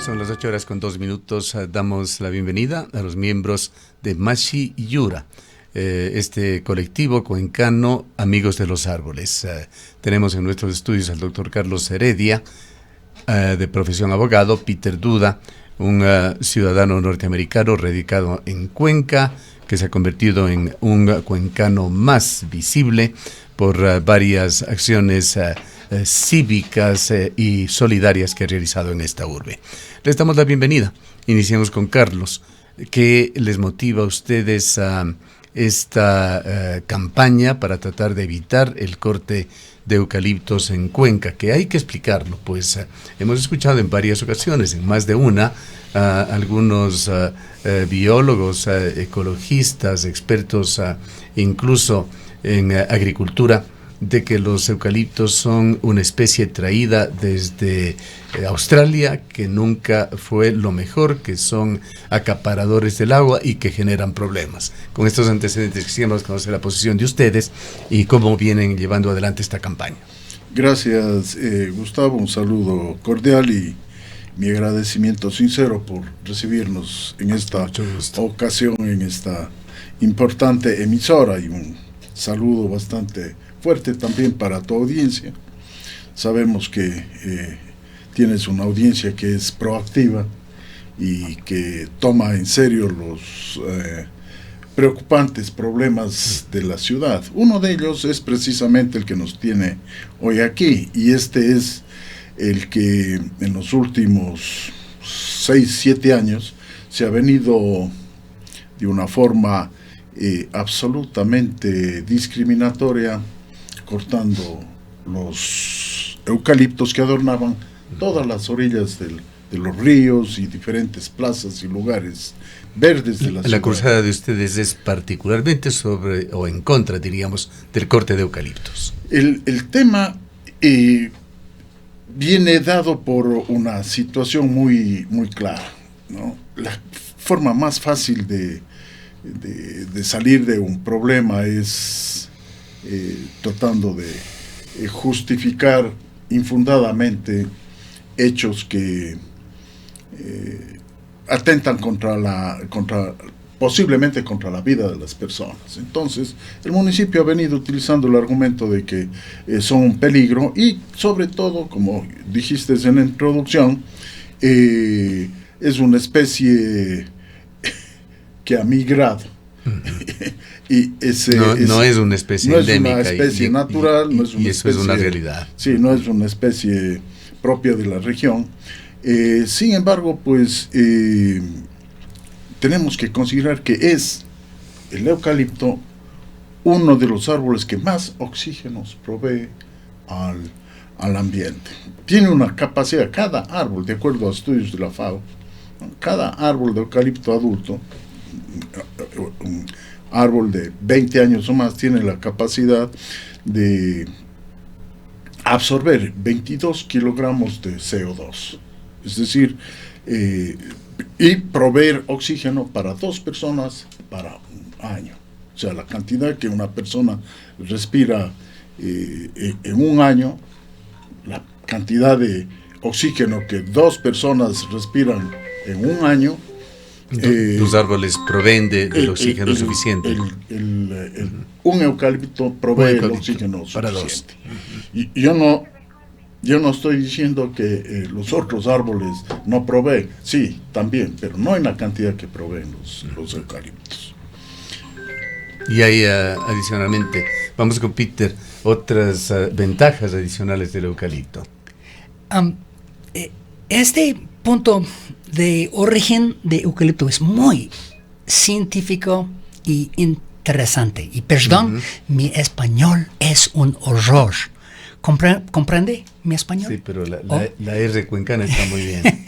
Son las 8:02. Damos la bienvenida a los miembros de Mashi Yura, este colectivo cuencano Amigos de los Árboles. Tenemos en nuestros estudios al doctor Carlos Heredia, de profesión abogado, Peter Duda, un ciudadano norteamericano radicado en Cuenca, que se ha convertido en un cuencano más visible por varias acciones cívicas y solidarias que ha realizado en esta urbe. Les damos la bienvenida. Iniciamos con Carlos. ¿Qué les motiva a ustedes a esta campaña para tratar de evitar el corte de eucaliptos en Cuenca? Que hay que explicarlo, pues hemos escuchado en varias ocasiones, en más de una, algunos biólogos, ecologistas, expertos incluso en agricultura, de que los eucaliptos son una especie traída desde Australia, que nunca fue lo mejor, que son acaparadores del agua y que generan problemas. Con estos antecedentes quisiéramos conocer la posición de ustedes y cómo vienen llevando adelante esta campaña. Gracias, Gustavo, un saludo cordial y mi agradecimiento sincero por recibirnos en esta ocasión, en esta importante emisora, y un saludo bastante fuerte también para tu audiencia. Sabemos que tienes una audiencia que es proactiva y que toma en serio los preocupantes problemas de la ciudad. Uno de ellos es precisamente el que nos tiene hoy aquí, y este es el que en los últimos 6-7 años se ha venido de una forma absolutamente discriminatoria cortando los eucaliptos que adornaban todas las orillas de los ríos y diferentes plazas y lugares verdes de la ciudad. La cruzada de ustedes es particularmente sobre o en contra, diríamos, del corte de eucaliptos. El tema viene dado por una situación muy clara, ¿no? La forma más fácil de salir de un problema es tratando de justificar infundadamente hechos que atentan posiblemente contra la vida de las personas. Entonces, el municipio ha venido utilizando el argumento de que son un peligro y, sobre todo, como dijiste en la introducción, es una especie que ha migrado. Y no es una especie endémica. No es una especie natural, no es una eso es una realidad. Sí, no es una especie propia de la región. Sin embargo, pues tenemos que considerar que es el eucalipto uno de los árboles que más oxígenos provee al ambiente. Tiene una capacidad, cada árbol, de acuerdo a estudios de la FAO, cada árbol de eucalipto adulto, un árbol de 20 años o más, tiene la capacidad de absorber 22 kilogramos de CO2, es decir, y proveer oxígeno para 2 personas para un año. O sea, la cantidad que una persona respira en un año, la cantidad de oxígeno que 2 personas respiran en un año. Los árboles proveen del oxígeno suficiente. Un eucalipto provee el oxígeno para suficiente. 2. Y yo no estoy diciendo que los otros árboles no proveen. Sí, también, pero no en la cantidad que proveen los eucaliptos. Y hay adicionalmente, vamos con Peter, otras ventajas adicionales del eucalipto. Este punto de origen de eucalipto es muy científico y interesante. Y perdón, mi español es un horror. ¿Comprende mi español? Sí, pero la R cuencana está muy bien.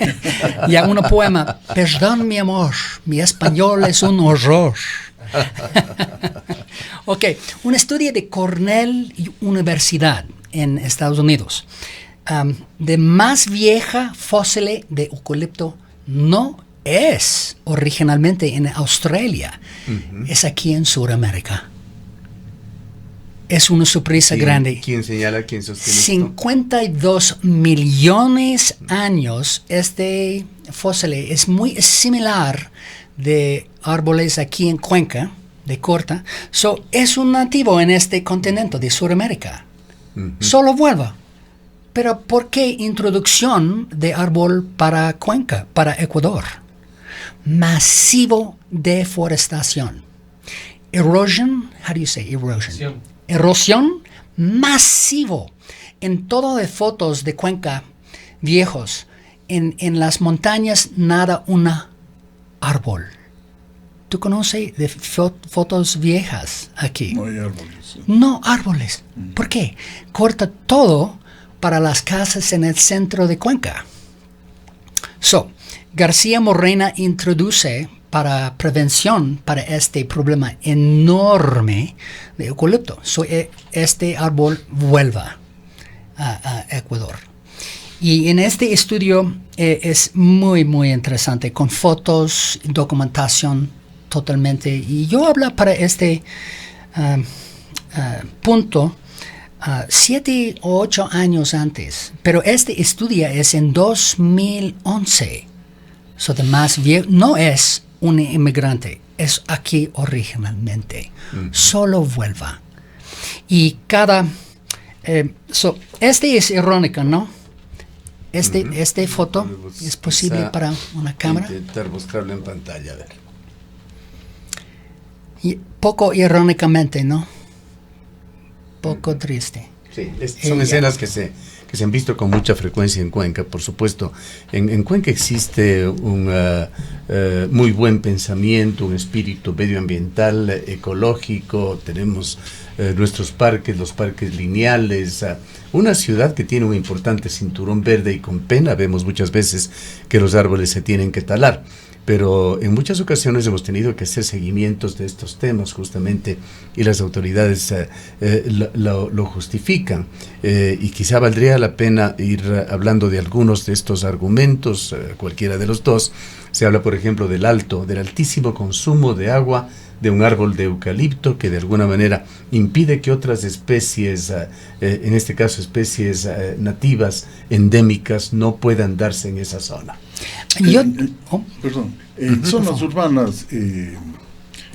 Y hago un poema. Perdón, mi amor, mi español es un horror. Ok, un estudio de Cornell Universidad en Estados Unidos. De más vieja fósil de eucalipto no es originalmente en Australia, es aquí en Sudamérica. es una sorpresa grande. ¿Quién señala, quién sostiene 52 millones de años. Este fósil es muy similar de árboles aquí en Cuenca, de Corta. Es un nativo en este continente de Sudamérica. Solo vuelve. Pero ¿por qué introducción de árbol para Cuenca, para Ecuador? Masivo deforestación. Erosion, how do you say erosion? Erosión masivo. En todas las fotos de Cuenca viejos, en las montañas nada un árbol. ¿Tú conoces de fotos viejas aquí? No hay árboles. No árboles. ¿Por qué? Corta todo para las casas en el centro de Cuenca. García Moreno introduce para prevención para este problema enorme de eucalipto. Este árbol vuelve a Ecuador. Y en este estudio es muy, muy interesante, con fotos, documentación totalmente. Y yo hablo para este punto 7 o 8 años antes, pero este estudio es en 2011. Más viejo, no es un inmigrante, es aquí originalmente. Solo vuelva. Y cada... este es irónico, ¿no? Este foto es posible para una cámara. Intentar buscarlo en pantalla, a ver. Y poco irónicamente, ¿no? Poco triste. Sí, son escenas que se han visto con mucha frecuencia en Cuenca, por supuesto. En Cuenca existe un muy buen pensamiento, un espíritu medioambiental, ecológico. Tenemos nuestros parques, los parques lineales, una ciudad que tiene un importante cinturón verde, y con pena vemos muchas veces que los árboles se tienen que talar. Pero en muchas ocasiones hemos tenido que hacer seguimientos de estos temas justamente, y las autoridades lo justifican. Y quizá valdría la pena ir hablando de algunos de estos argumentos, cualquiera de los dos. Se habla, por ejemplo, del altísimo consumo de agua de un árbol de eucalipto, que de alguna manera impide que otras especies, en este caso especies nativas, endémicas, no puedan darse en esa zona. En zonas urbanas,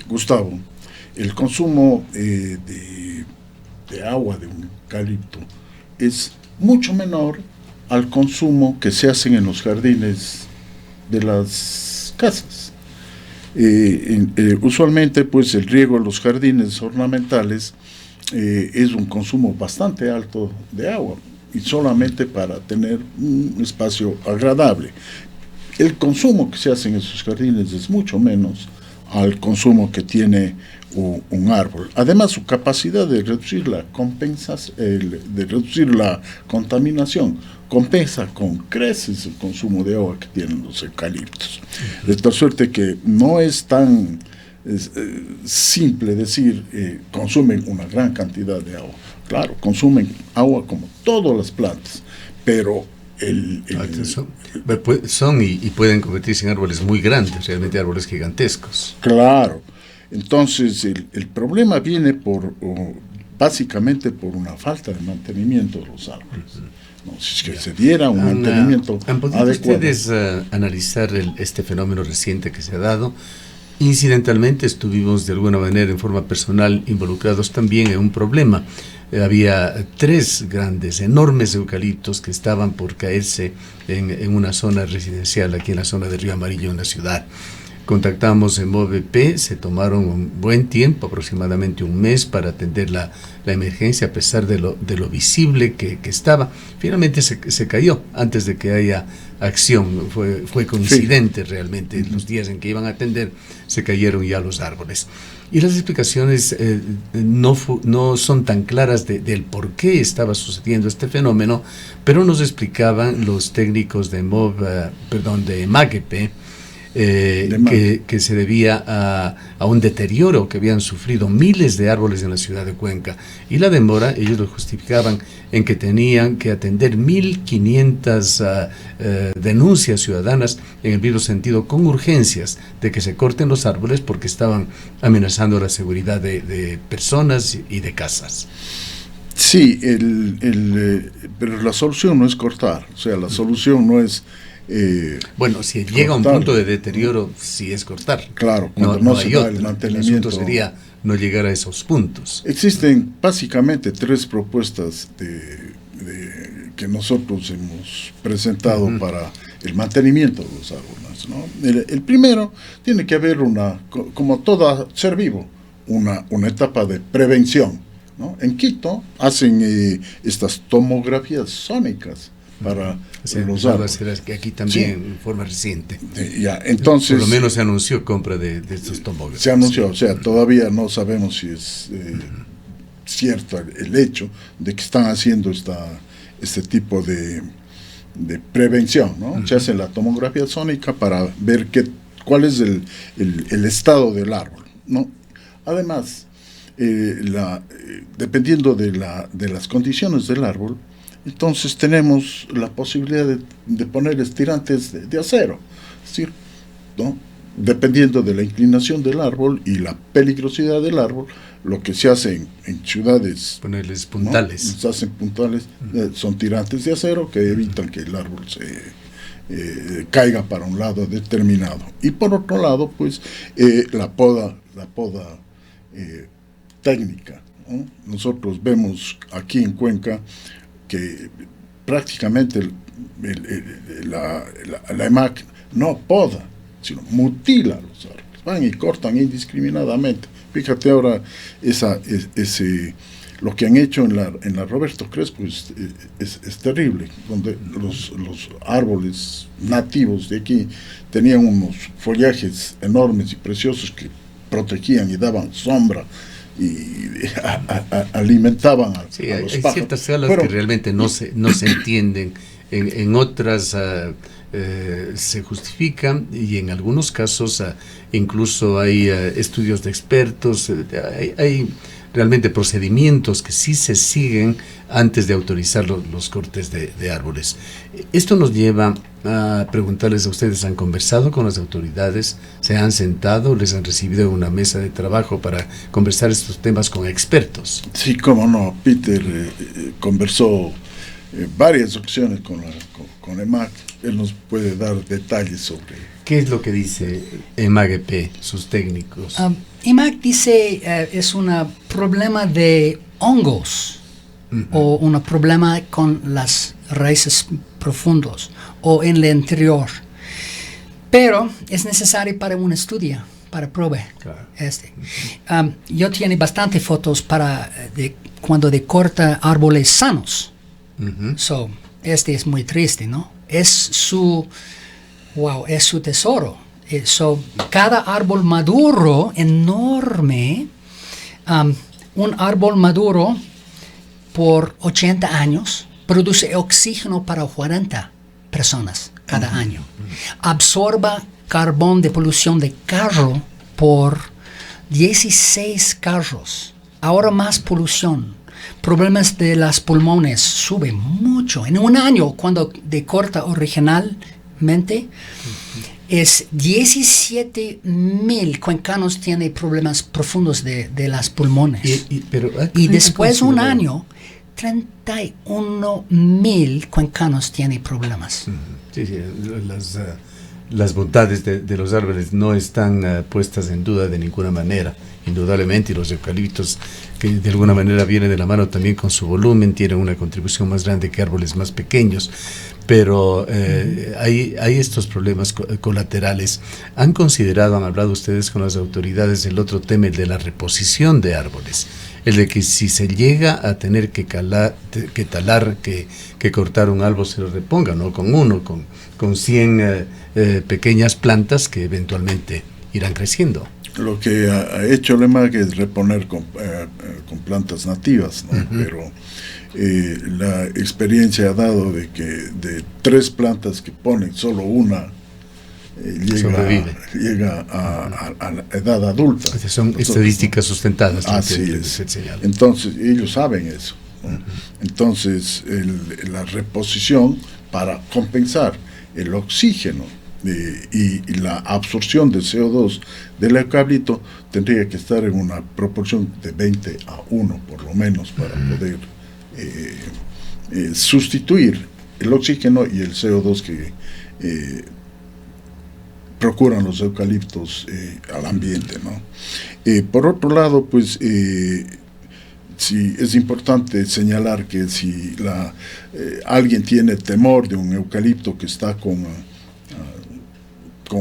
Gustavo, el consumo de agua de un eucalipto es mucho menor al consumo que se hacen en los jardines de las casas. Usualmente, pues, el riego en los jardines ornamentales es un consumo bastante alto de agua, y solamente para tener un espacio agradable. El consumo que se hace en esos jardines es mucho menos al consumo que tiene un árbol. Además, su capacidad de reducir la contaminación compensa con creces el consumo de agua que tienen los eucaliptos. De tal suerte que no es tan simple decir consumen una gran cantidad de agua. Claro, consumen agua como todas las plantas, pero son y pueden convertirse en árboles muy grandes, realmente árboles gigantescos. Claro. Entonces el problema viene básicamente por una falta de mantenimiento de los árboles. No, si es que se diera un mantenimiento ¿Han podido adecuado. ustedes analizar este fenómeno reciente que se ha dado? Incidentalmente estuvimos de alguna manera, en forma personal, involucrados también en un problema. Había 3 grandes, enormes eucaliptos que estaban por caerse en una zona residencial, aquí en la zona de Río Amarillo, en la ciudad. Contactamos en MOVP, se tomaron un buen tiempo, aproximadamente un mes, para atender la emergencia, a pesar de lo visible que estaba. Finalmente se cayó antes de que haya acción. Fue coincidente, sí. Realmente, los días en que iban a atender, se cayeron ya los árboles. Y las explicaciones no son tan claras del por qué estaba sucediendo este fenómeno, pero nos explicaban los técnicos de MAGEP, que se debía a un deterioro que habían sufrido miles de árboles en la ciudad de Cuenca. Y la demora, ellos lo justificaban en que tenían que atender 1.500 denuncias ciudadanas en el mismo sentido, con urgencias de que se corten los árboles porque estaban amenazando la seguridad de personas y de casas. Sí, pero la solución no es cortar, o sea, la solución no es... bueno, si llega a un punto de deterioro, sí es cortar. Claro, cuando no se da el mantenimiento. El asunto sería no llegar a esos puntos. Existen básicamente 3 propuestas que nosotros hemos presentado para el mantenimiento de los árboles, ¿no? El primero, tiene que haber como todo ser vivo, una etapa de prevención, ¿no? En Quito hacen estas tomografías sónicas para los árboles. Que aquí también, en forma reciente. Entonces, por lo menos se anunció compra de estos tomógrafos. Se anunció, o sea, todavía no sabemos si es cierto el hecho de que están haciendo este tipo de prevención, ¿no? Se hace la tomografía sónica para ver cuál es el estado del árbol, ¿no? Además, dependiendo de las condiciones del árbol, entonces tenemos la posibilidad de poner tirantes de acero, es decir, ¿no? Dependiendo de la inclinación del árbol y la peligrosidad del árbol, lo que se hace en ciudades, ponerles puntales, ¿no? Se hacen puntales, son tirantes de acero que evitan que el árbol se caiga para un lado determinado. Y por otro lado, pues la poda técnica, ¿no? Nosotros vemos aquí en Cuenca que prácticamente la EMAC no poda, sino mutila los árboles, van y cortan indiscriminadamente. Fíjate ahora lo que han hecho en la Roberto Crespo es terrible, donde los árboles nativos de aquí tenían unos follajes enormes y preciosos que protegían y daban sombra y alimentaban a los pájaros. Hay ciertas salas que realmente no se entienden, en otras se justifican, y en algunos casos incluso hay estudios de expertos, hay realmente procedimientos que sí se siguen antes de autorizar los cortes de árboles. Esto nos lleva a preguntarles a ustedes, ¿han conversado con las autoridades? ¿Se han sentado? ¿Les han recibido en una mesa de trabajo para conversar estos temas con expertos? Sí, cómo no. Peter conversó varias ocasiones con EMAC. Él nos puede dar detalles sobre... ¿Qué es lo que dice EMAG-EP, sus técnicos? EMAG dice es un problema de hongos, o un problema con las raíces profundas o en el interior. Pero es necesario para un estudio, para prueba. Claro. Yo tiene bastante fotos cuando corta árboles sanos. Es muy triste, ¿no? Es su tesoro. Cada árbol maduro enorme, un árbol maduro por 80 años produce oxígeno para 40 personas cada año. Absorba carbón de polución de carro por 16 carros. Ahora más polución. Problemas de los pulmones suben mucho. En un año, cuando corta originalmente, es 17,000 cuencanos tienen problemas profundos de los pulmones. Y después de un año, 31,000 cuencanos tienen problemas. Sí, las bondades de los árboles no están puestas en duda de ninguna manera, indudablemente, y los eucaliptos, que de alguna manera vienen de la mano también con su volumen, tienen una contribución más grande que árboles más pequeños, pero hay estos problemas colaterales. ¿Han hablado ustedes con las autoridades del otro tema, el de la reposición de árboles? El de que si se llega a tener que talar, que cortar un árbol, se lo reponga, no con 100 pequeñas plantas que eventualmente irán creciendo. Lo que ha hecho el EMAG es reponer con plantas nativas, ¿no? Pero la experiencia ha dado de que de 3 plantas que ponen, solo una llega a la edad adulta. Son estadísticas sustentadas. Así es. Entonces, ellos saben eso, ¿no? Entonces, la reposición para compensar el oxígeno y la absorción de CO2 del eucalipto tendría que estar en una proporción de 20:1 por lo menos para poder sustituir el oxígeno y el CO2 que procuran los eucaliptos al ambiente, ¿no? Por otro lado, pues sí, es importante señalar que si alguien tiene temor de un eucalipto que está con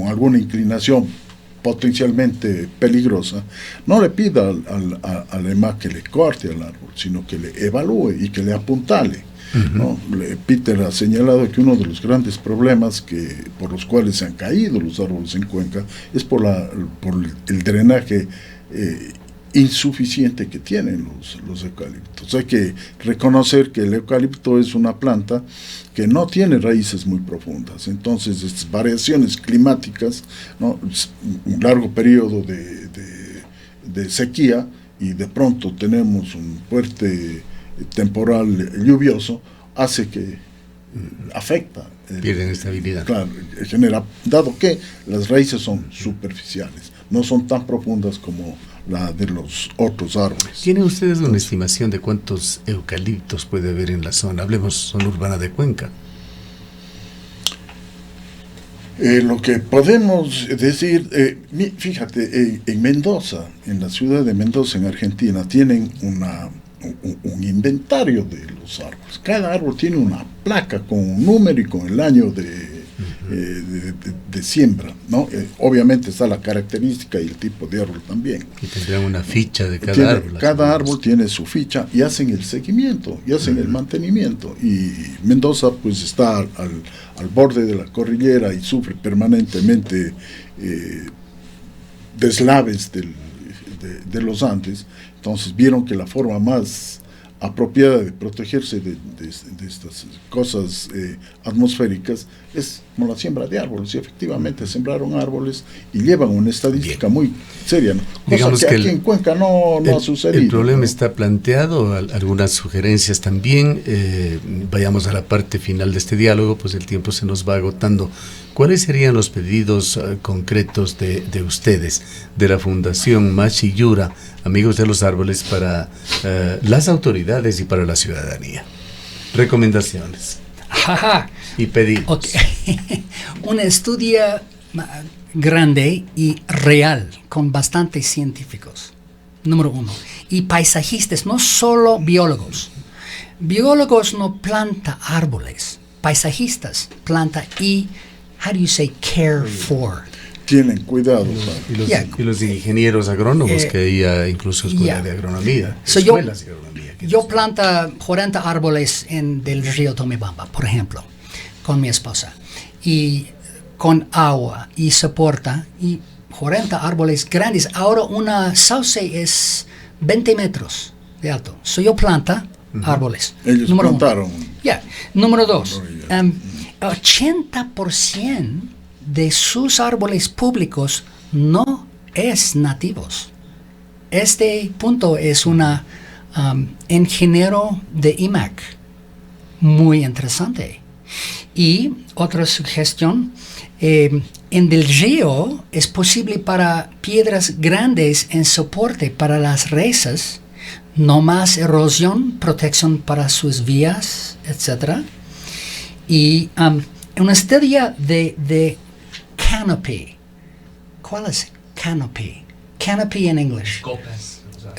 alguna inclinación potencialmente peligrosa, no le pida al EMAC que le corte al árbol, sino que le evalúe y que le apuntale, ¿no? Peter ha señalado que uno de los grandes problemas por los cuales se han caído los árboles en Cuenca es por el drenaje insuficiente que tienen los eucaliptos. Hay que reconocer que el eucalipto es una planta que no tiene raíces muy profundas, entonces estas variaciones climáticas, ¿no? Un largo periodo de sequía y de pronto tenemos un fuerte temporal lluvioso, hace que afecta. Pierden estabilidad. Claro, genera, dado que las raíces son superficiales, no son tan profundas como la de los otros árboles. ¿Tienen ustedes una estimación de cuántos eucaliptos puede haber en la zona? Hablemos zona urbana de Cuenca. Lo que podemos decir, fíjate, en Mendoza, en la ciudad de Mendoza, en Argentina, tienen un inventario de los árboles. Cada árbol tiene una placa con un número y con el año de siembra, ¿no? Obviamente está la característica y el tipo de árbol también. Y tendrán una ficha de cada árbol. Cada árbol tiene su ficha y hacen el seguimiento y hacen el mantenimiento. Y Mendoza pues está al borde de la cordillera y sufre permanentemente deslaves de los Andes. Entonces vieron que la forma más apropiada de protegerse de estas cosas atmosféricas es como la siembra de árboles, y efectivamente sembraron árboles y llevan una estadística muy seria, ¿no? Cosa que aquí en Cuenca no ha sucedido. El problema, ¿no?, está planteado, algunas sugerencias también. Vayamos a la parte final de este diálogo, pues el tiempo se nos va agotando. ¿Cuáles serían los pedidos concretos de ustedes, de la Fundación Machi Yura, Amigos de los Árboles, para las autoridades y para la ciudadanía? Recomendaciones y pedidos. Okay. Un estudio grande y real, con bastantes científicos, número uno. Y paisajistas, no solo biólogos. Biólogos no plantan árboles. Paisajistas plantan y, how do you say, care for. Tienen cuidado. Y los ingenieros agrónomos, que hay incluso escuelas de agronomía. Escuelas de agronomía. Yo planto 40 árboles del río Tomebamba, por ejemplo, con mi esposa. Y con agua y soporta. Y 40 árboles grandes. Ahora una sauce es 20 metros de alto. Yo planta árboles. Ellos plantaron. Número dos. 80% de sus árboles públicos no es nativos. Este punto es una ingeniero de IMAC muy interesante. Y otra sugestión, en el río es posible para piedras grandes en soporte para las raíces, no más erosión, protección para sus vías, etc. Y una estudia de canopy. ¿Cuál es canopy? Canopy en inglés.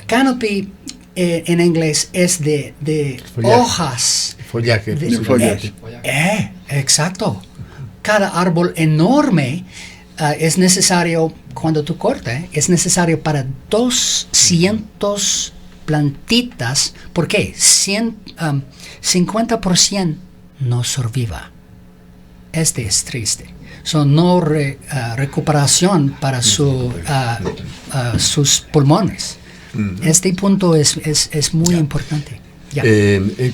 Canopy en inglés es de hojas. Follaje. Follaje. Exacto. Cada árbol enorme es necesario, cuando tú cortas, es necesario para 200 plantitas. ¿Por qué? 50% no sobreviva. Este es triste. No recuperación para sus pulmones. Este punto es muy importante.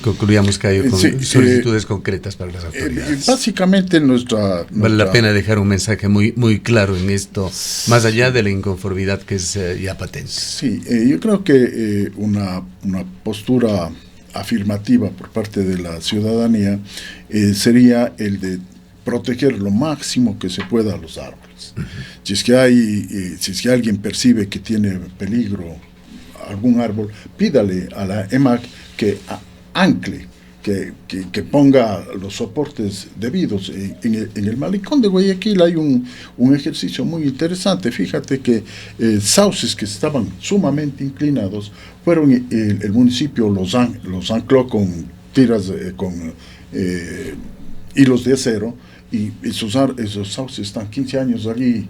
Concluyamos, Cayo, con solicitudes concretas para las autoridades. Básicamente vale la pena dejar un mensaje muy, muy claro en esto, más allá de la inconformidad que es ya patente. Sí, yo creo que una postura afirmativa por parte de la ciudadanía sería el de proteger lo máximo que se pueda a los árboles. Si es que alguien percibe que tiene peligro algún árbol, pídale a la EMAC que ancle, que ponga los soportes debidos. En el malecón de Guayaquil hay un ejercicio muy interesante. Fíjate que sauces que estaban sumamente inclinados, el municipio los ancló con tiras, con hilos de acero, y esos sauces están 15 años allí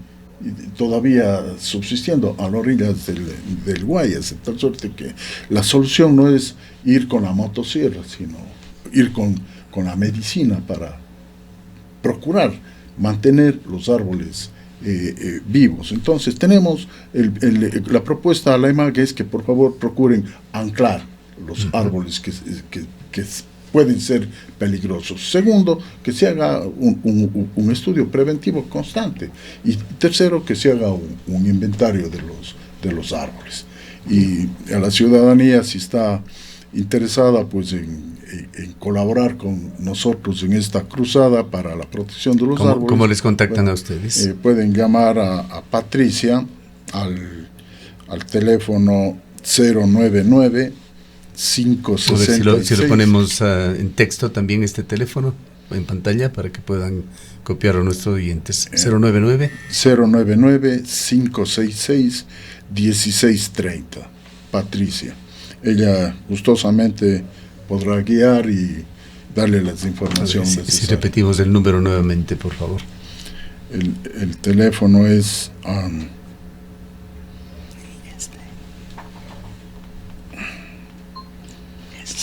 todavía subsistiendo a las orillas del Guayas, de tal suerte que la solución no es ir con la motosierra, sino ir con la medicina para procurar mantener los árboles vivos. Entonces tenemos la propuesta a la EMAG es que por favor procuren anclar los árboles que pueden ser peligrosos. Segundo, que se haga un estudio preventivo constante. Y tercero, que se haga un inventario de los árboles. Y a la ciudadanía, si está interesada pues en colaborar con nosotros en esta cruzada para la protección de los árboles. ¿Cómo les contactan a ustedes? Pueden llamar a Patricia al teléfono 099 566. Si lo ponemos en texto también, este teléfono en pantalla para que puedan copiar a nuestros oyentes. 099 566 1630. Patricia. Ella gustosamente podrá guiar y darle las informaciones necesarias. Si repetimos el número nuevamente, por favor. El teléfono es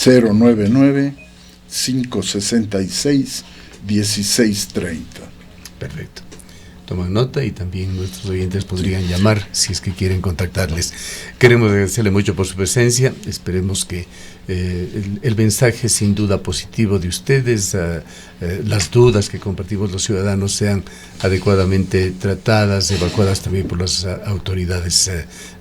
099-566-1630. Perfecto. Toman nota y también nuestros oyentes podrían llamar si es que quieren contactarles. Queremos agradecerle mucho por su presencia. Esperemos que el mensaje sin duda positivo de ustedes, las dudas que compartimos los ciudadanos sean adecuadamente tratadas, evacuadas también por las autoridades.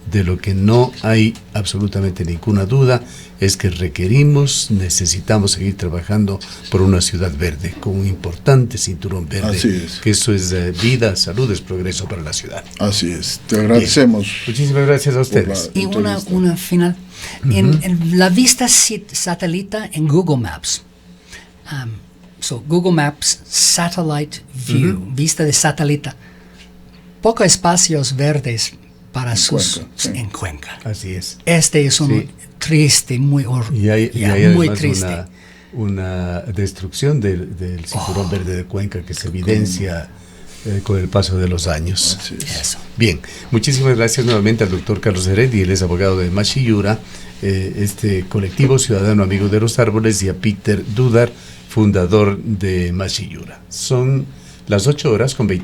De lo que no hay absolutamente ninguna duda es que necesitamos seguir trabajando por una ciudad verde, con un importante cinturón verde. Así es. Que eso es vida, salud, es progreso para la ciudad. Así es. Te agradecemos. Bien. Muchísimas gracias a ustedes. Y una final. En la vista satélite en Google Maps. Google Maps Satellite View, vista de satélite. Pocos espacios verdes para en Cuenca. Así es. Este es un triste, muy muy triste. Una destrucción del cinturón verde de Cuenca que se evidencia con el paso de los años. Eso. Bien, muchísimas gracias nuevamente al doctor Carlos Heredia, él es abogado de Mashi Yura, este colectivo ciudadano amigo de los árboles, y a Peter Dudar, fundador de Mashi Yura. Son las 8:25.